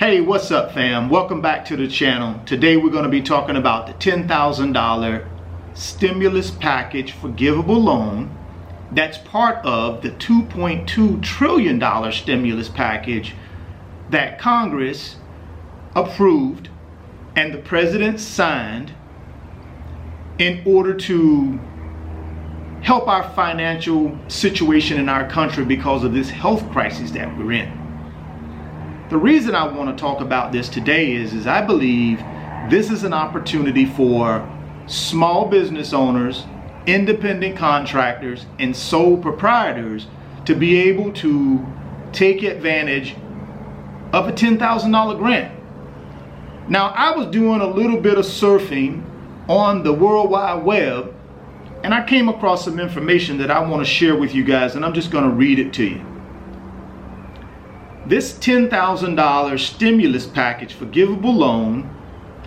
Hey, what's up, fam? Welcome back to the channel. Today we're going to be talking about the $10,000 stimulus package forgivable loan that's part of the $2.2 trillion stimulus package that Congress approved and the president signed in order to help our financial situation in our country because of this health crisis that we're in. The reason I want to talk about this today is I believe this is an opportunity for small business owners, independent contractors, and sole proprietors to be able to take advantage of a $10,000 grant. Now, I was doing a little bit of surfing on the World Wide Web, and I came across some information that I want to share with you guys, and I'm just going to read it to you. This $10,000 stimulus package forgivable loan,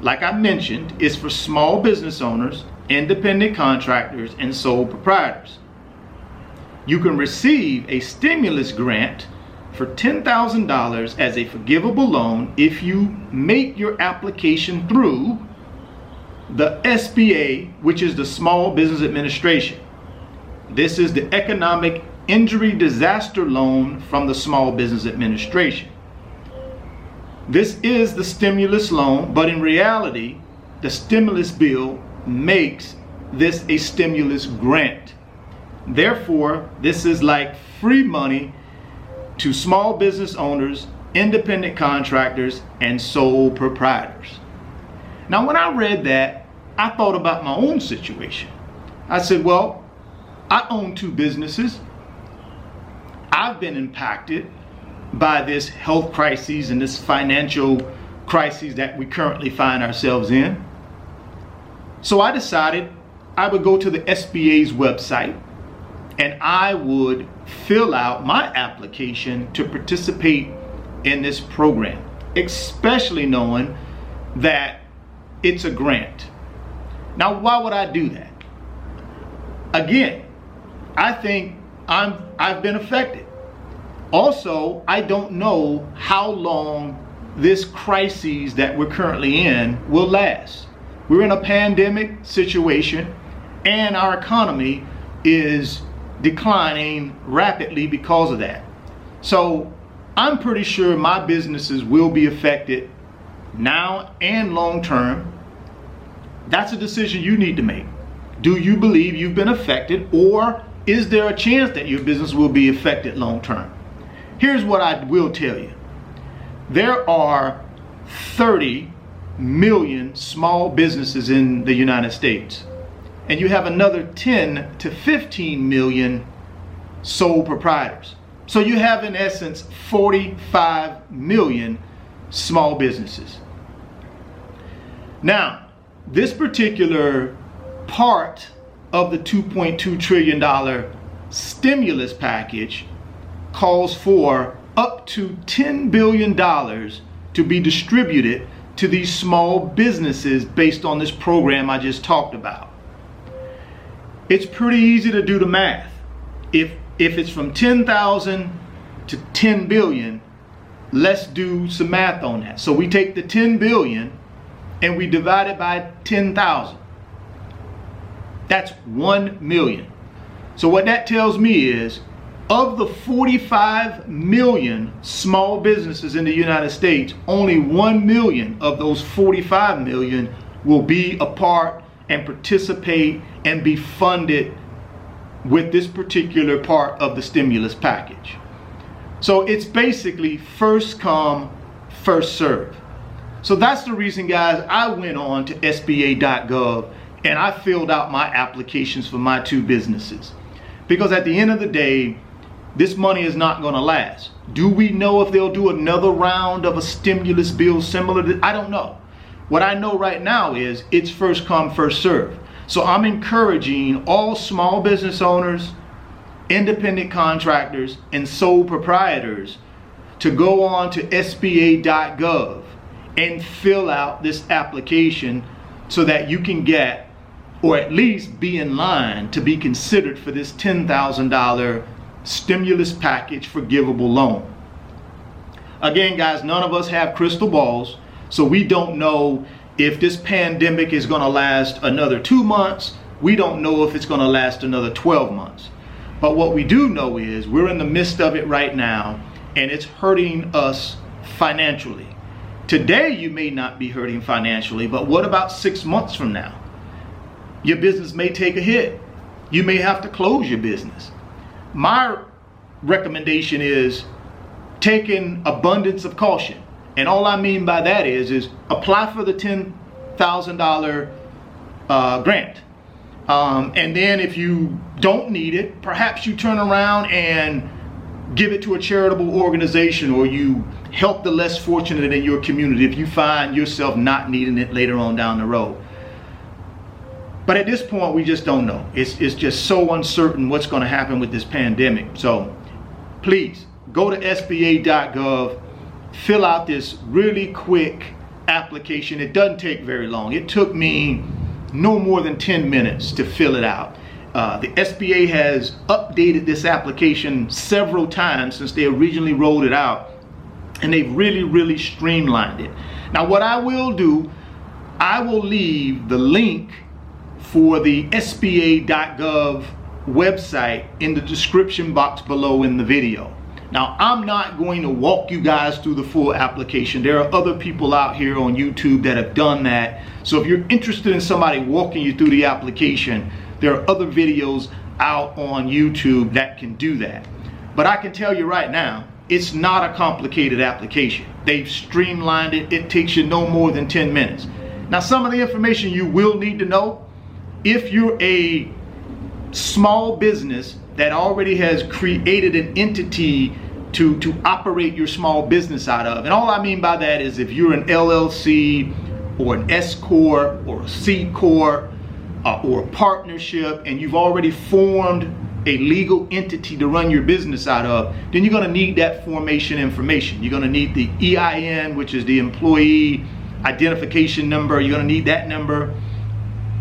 like I mentioned, is for small business owners, independent contractors, and sole proprietors. You can receive a stimulus grant for $10,000 as a forgivable loan if you make your application through the SBA, which is the Small Business Administration. This is the Economic Injury Disaster Loan from the Small Business Administration. This is the stimulus loan, but in reality, the stimulus bill makes this a stimulus grant. Therefore, this is like free money to small business owners, independent contractors, and sole proprietors. Now, when I read that, I thought about my own situation. I said, well, I own two businesses. I've been impacted by this health crisis and this financial crisis that we currently find ourselves in. So I decided I would go to the SBA's website and I would fill out my application to participate in this program, especially knowing that it's a grant. Now, why would I do that? Again, I think I've been affected. Also, I don't know how long this crisis that we're currently in will last. We're in a pandemic situation and our economy is declining rapidly because of that. So I'm pretty sure my businesses will be affected now and long term. That's a decision you need to make. Do you believe you've been affected, or is there a chance that your business will be affected long term? Here's what I will tell you. There are 30 million small businesses in the United States, and you have another 10 to 15 million sole proprietors. So you have, in essence, 45 million small businesses. Now, this particular part of the $2.2 trillion stimulus package calls for up to $10 billion to be distributed to these small businesses based on this program I just talked about. It's pretty easy to do the math. If it's from 10,000 to 10 billion, let's do some math on that. So we take the 10 billion and we divide it by 10,000. That's 1 million. So what that tells me is, of the 45 million small businesses in the United States, only 1 million of those 45 million will be a part and participate and be funded with this particular part of the stimulus package. So it's basically first come, first serve. So that's the reason, guys, I went on to SBA.gov and I filled out my applications for my two businesses. Because at the end of the day, this money is not going to last. Do we know if they'll do another round of a stimulus bill similar to? I don't know. What I know right now is it's first come, first serve. So I'm encouraging all small business owners, independent contractors, and sole proprietors to go on to SBA.gov and fill out this application so that you can get, or at least be in line to be considered for this $10,000 stimulus package forgivable loan. Again, guys, none of us have crystal balls, so we don't know if this pandemic is going to last another 2 months. We don't know if it's going to last another 12 months. But what we do know is we're in the midst of it right now, and it's hurting us financially. Today, you may not be hurting financially, but what about 6 months from now? Your business may take a hit. You may have to close your business. My recommendation is take an abundance of caution. And all I mean by that is apply for the $10,000 grant. And then if you don't need it, perhaps you turn around and give it to a charitable organization, or you help the less fortunate in your community if you find yourself not needing it later on down the road. But at this point, we just don't know. It's just so uncertain what's going to happen with this pandemic. So please go to SBA.gov, fill out this really quick application. It doesn't take very long. It took me no more than 10 minutes to fill it out. The SBA has updated this application several times since they originally rolled it out, and they've really streamlined it. Now, what I will do, I will leave the link for the SBA.gov website in the description box below in the video. Now, I'm not going to walk you guys through the full application. There are other people out here on YouTube that have done that. So if you're interested in somebody walking you through the application, there are other videos out on YouTube that can do that. But I can tell you right now, it's not a complicated application. They've streamlined it. It takes you no more than 10 minutes. Now, some of the information you will need to know: if you're a small business that already has created an entity to operate your small business out of, and all I mean by that is if you're an LLC or an S Corp or a C Corp or a partnership, and you've already formed a legal entity to run your business out of, then you're going to need that formation information. You're going to need the EIN, which is the employee identification number. You're going to need that number.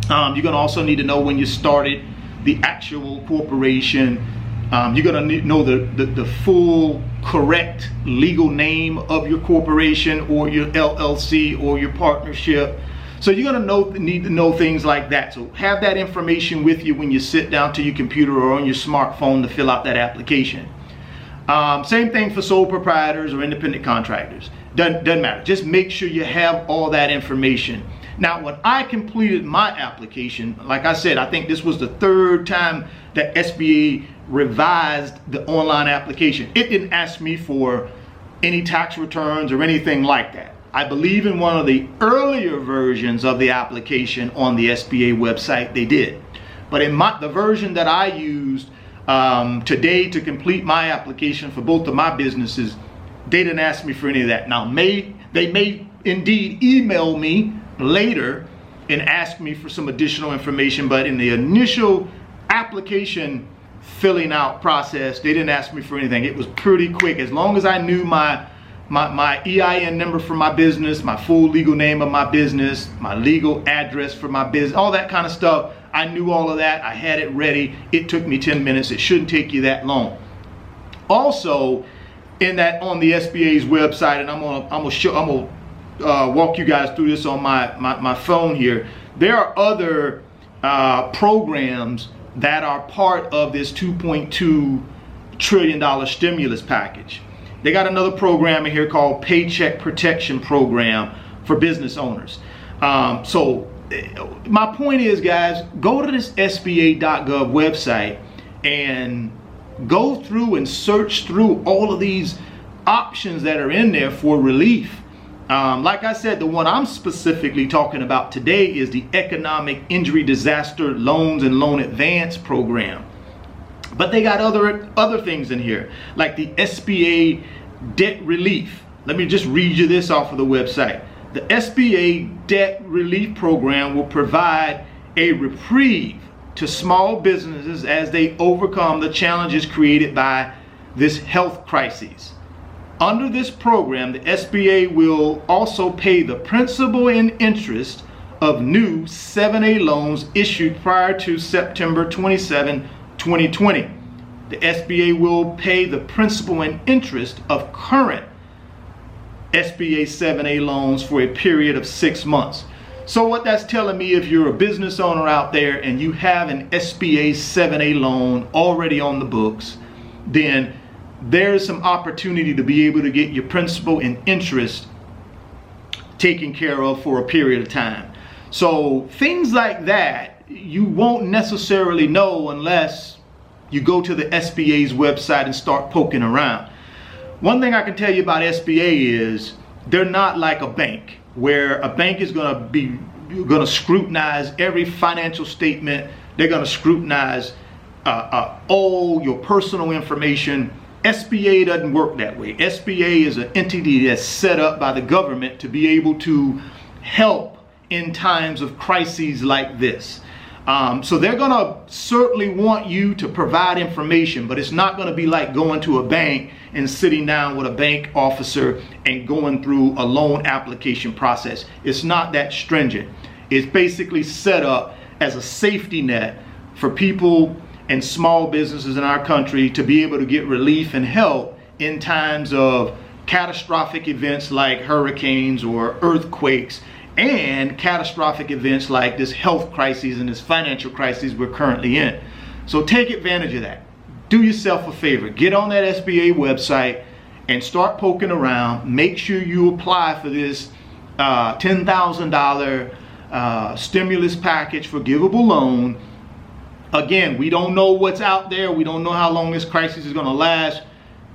You're going to also need to know when you started the actual corporation. You're going to know the full correct legal name of your corporation or your LLC or your partnership. So you're going to need to know things like that. So have that information with you when you sit down to your computer or on your smartphone to fill out that application. Same thing for sole proprietors or independent contractors. Doesn't matter. Just make sure you have all that information. Now, when I completed my application, like I said, I think this was the third time that SBA revised the online application. It didn't ask me for any tax returns or anything like that. I believe in one of the earlier versions of the application on the SBA website they did. But in the version that I used today to complete my application for both of my businesses, they didn't ask me for any of that. Now, they may indeed email me later and ask me for some additional information, but in the initial application filling out process, they didn't ask me for anything. It was pretty quick. As long as I knew my EIN number for my business, my full legal name of my business, my legal address for my business, all that kind of stuff, I knew all of that. I had it ready. It took me 10 minutes. It shouldn't take you that long. Also, on the SBA's website, and I'm gonna walk you guys through this on my phone here. There are other programs that are part of this $2.2 trillion stimulus package. They got another program in here called Paycheck Protection Program for business owners. So my point is, guys, go to this SBA.gov website and go through and search through all of these options that are in there for relief. Like I said, the one I'm specifically talking about today is the Economic Injury Disaster Loans and Loan Advance Program. But they got other things in here, like the SBA Debt Relief. Let me just read you this off of the website. The SBA Debt Relief Program will provide a reprieve to small businesses as they overcome the challenges created by this health crisis. Under this program, the SBA will also pay the principal and interest of new 7A loans issued prior to September 27, 2020. The SBA will pay the principal and interest of current SBA 7A loans for a period of 6 months. So what that's telling me, if you're a business owner out there and you have an SBA 7A loan already on the books, then there's some opportunity to be able to get your principal and interest taken care of for a period of time. So things like that you won't necessarily know unless you go to the SBA's website and start poking around. One thing I can tell you about SBA is they're not like a bank, where a bank is going to scrutinize every financial statement. They're going to scrutinize all your personal information. SBA doesn't work that way. SBA is an entity that's set up by the government to be able to help in times of crises like this. So they're going to certainly want you to provide information, but it's not going to be like going to a bank and sitting down with a bank officer and going through a loan application process. It's not that stringent. It's basically set up as a safety net for people and small businesses in our country to be able to get relief and help in times of catastrophic events like hurricanes or earthquakes, and catastrophic events like this health crisis and this financial crisis we're currently in. So take advantage of that. Do yourself a favor. Get on that SBA website and start poking around. Make sure you apply for this $10,000 stimulus package forgivable loan. Again, we don't know what's out there. We don't know how long this crisis is going to last.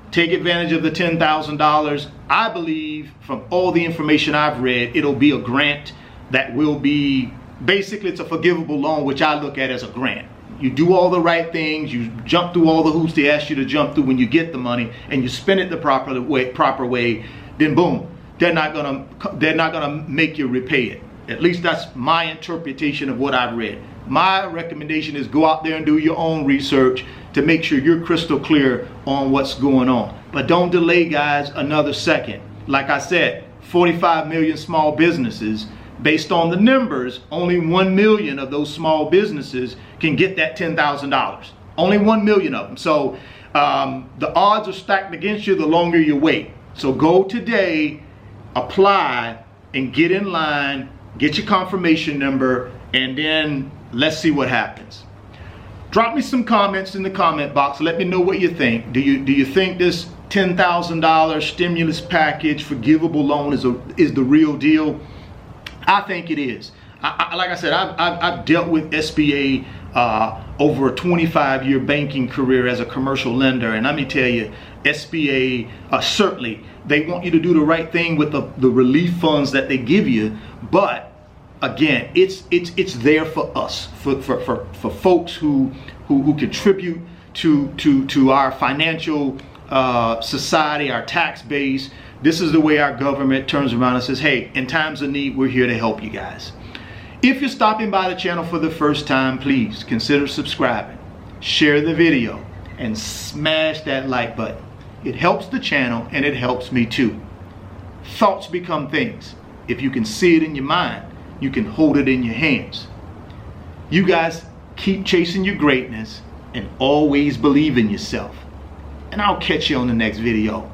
Take advantage of the $10,000. I believe from all the information I've read, it'll be a grant that will be, basically it's a forgivable loan, which I look at as a grant. You do all the right things, you jump through all the hoops they ask you to jump through when you get the money, and you spend it the proper way, then boom, they're not gonna make you repay it. At least that's my interpretation of what I've read. My recommendation is go out there and do your own research to make sure you're crystal clear on what's going on. But don't delay, guys, another second. Like I said, 45 million small businesses. Based on the numbers, only 1 million of those small businesses can get that $10,000. Only 1 million of them. So the odds are stacked against you the longer you wait. So go today, apply, and get in line, get your confirmation number, and then let's see what happens. Drop me some comments in the comment box. Let me know what you think. Do you think this $10,000 stimulus package forgivable loan is the real deal? I think it is. Like I said, I've dealt with SBA over a 25-year banking career as a commercial lender, and let me tell you, SBA certainly they want you to do the right thing with the relief funds that they give you, but again, it's there for us, for folks who contribute to our financial society, our tax base. This is the way our government turns around and says, hey, in times of need, we're here to help you guys. If you're stopping by the channel for the first time, please consider subscribing, share the video, and smash that like button. It helps the channel and it helps me too. Thoughts become things. If you can see it in your mind, you can hold it in your hands. You guys keep chasing your greatness and always believe in yourself. And I'll catch you on the next video.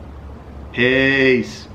Peace.